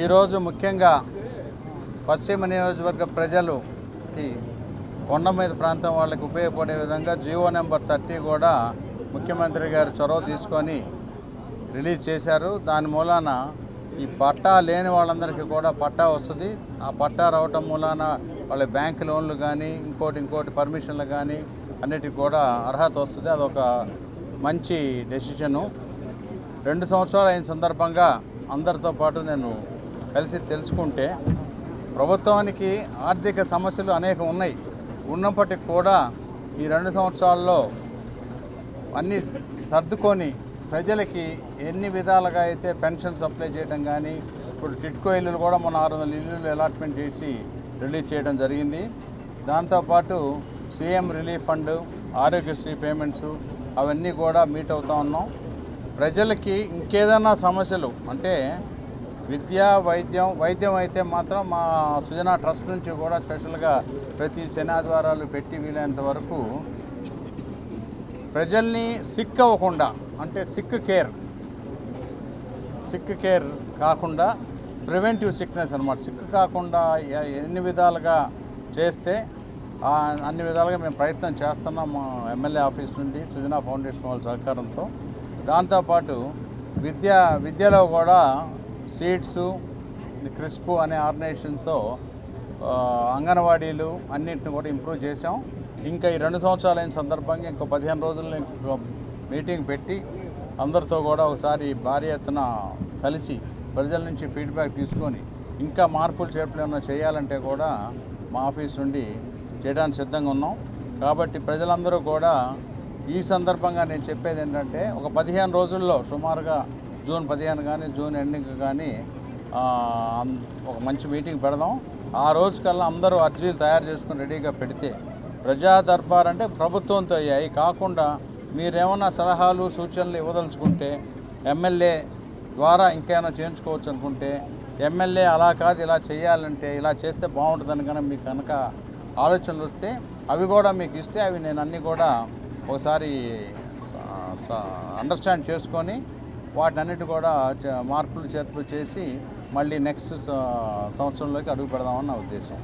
ఈరోజు ముఖ్యంగా పశ్చిమ నియోజకవర్గ ప్రజలుకి కొండ మీద ప్రాంతం వాళ్ళకి ఉపయోగపడే విధంగా జీవో నెంబర్ 30 కూడా ముఖ్యమంత్రి గారు చొరవ తీసుకొని రిలీజ్ చేశారు. దాని మూలాన ఈ పట్టా లేని వాళ్ళందరికీ కూడా పట్టా వస్తుంది. ఆ పట్టా రావటం మూలాన వాళ్ళ బ్యాంక్ లోన్లు కానీ ఇంకోటి పర్మిషన్లు కానీ అన్నిటికి కూడా అర్హత వస్తుంది. అదొక మంచి డెసిషను. 2 సంవత్సరాలు అయిన సందర్భంగా అందరితో పాటు నేను కలిసి తెలుసుకుంటే ప్రభుత్వానికి ఆర్థిక సమస్యలు అనేకం ఉన్నప్పటికీ కూడా ఈ 2 సంవత్సరాల్లో అన్నీ సర్దుకొని ప్రజలకి ఎన్ని విధాలుగా అయితే పెన్షన్స్ అప్లై చేయడం కానీ, ఇప్పుడు టిట్కో ఇల్లులు కూడా మన 600 ఇల్లులు అలాట్మెంట్ చేసి రిలీజ్ చేయడం జరిగింది. దాంతోపాటు CM relief fund, Aarogyasri payments అవన్నీ కూడా మీట్ అవుతూ ఉన్నాం. ప్రజలకి ఇంకేదైనా సమస్యలు అంటే విద్య, వైద్యం అయితే మాత్రం మా సుజనా ట్రస్ట్ నుంచి కూడా స్పెషల్గా ప్రతి శనివారాలు పెట్టి వీలైనంత వరకు ప్రజల్ని సిక్ అవ్వకుండా, అంటే సిక్ కేర్ కాకుండా ప్రివెంటివ్ సిక్నెస్ అన్నమాట. సిక్ కాకుండా ఎన్ని విధాలుగా చేస్తే అన్ని విధాలుగా మేము ప్రయత్నం చేస్తున్నాం. మా ఎమ్మెల్యే ఆఫీస్ నుండి సుజనా ఫౌండేషన్ వాళ్ళ సహకారంతో. దాంతోపాటు విద్యలో కూడా సీడ్స్, క్రిస్ప్ అనే ఆర్గనైజేషన్స్తో అంగన్వాడీలు అన్నింటిని కూడా ఇంప్రూవ్ చేసాం. ఇంకా ఈ 2 సంవత్సరాలు అయిన సందర్భంగా ఇంకో 15 రోజుల్లో మీటింగ్ పెట్టి అందరితో కూడా ఒకసారి భారీ ఎత్తున కలిసి ప్రజల నుంచి ఫీడ్బ్యాక్ తీసుకొని ఇంకా మార్పులు చేర్పులు ఏమైనా చేయాలంటే కూడా మా ఆఫీస్ నుండి చేయడానికి సిద్ధంగా ఉన్నాం. కాబట్టి ప్రజలందరూ కూడా ఈ సందర్భంగా నేను చెప్పేది ఏంటంటే ఒక 15 రోజుల్లో సుమారుగా జూన్ 15 కానీ జూన్ ఎండింగ్ కానీ ఒక మంచి మీటింగ్ పెడదాం. ఆ రోజుకల్లా అందరూ అర్జీలు తయారు చేసుకుని రెడీగా పెడితే ప్రజా దర్బార్ అంటే ప్రభుత్వంతో అయ్యాయి కాకుండా మీరేమన్నా సలహాలు సూచనలు ఇవ్వదలుచుకుంటే ఎమ్మెల్యే ద్వారా ఇంకేమైనా చేయించుకోవచ్చు అనుకుంటే ఎమ్మెల్యే అలా కాదు ఇలా చేయాలంటే ఇలా చేస్తే బాగుంటుందని కనుక మీకు కనుక ఆలోచనలు వస్తే అవి కూడా మీకు ఇస్తే అవి నేను అన్నీ కూడా ఒకసారి అండర్స్టాండ్ చేసుకొని వాటిని అన్నిటి కూడా మార్పులు చేర్పులు చేసి మళ్ళీ నెక్స్ట్ సంవత్సరంలోకి అడుగు పెడదామని నా ఉద్దేశం.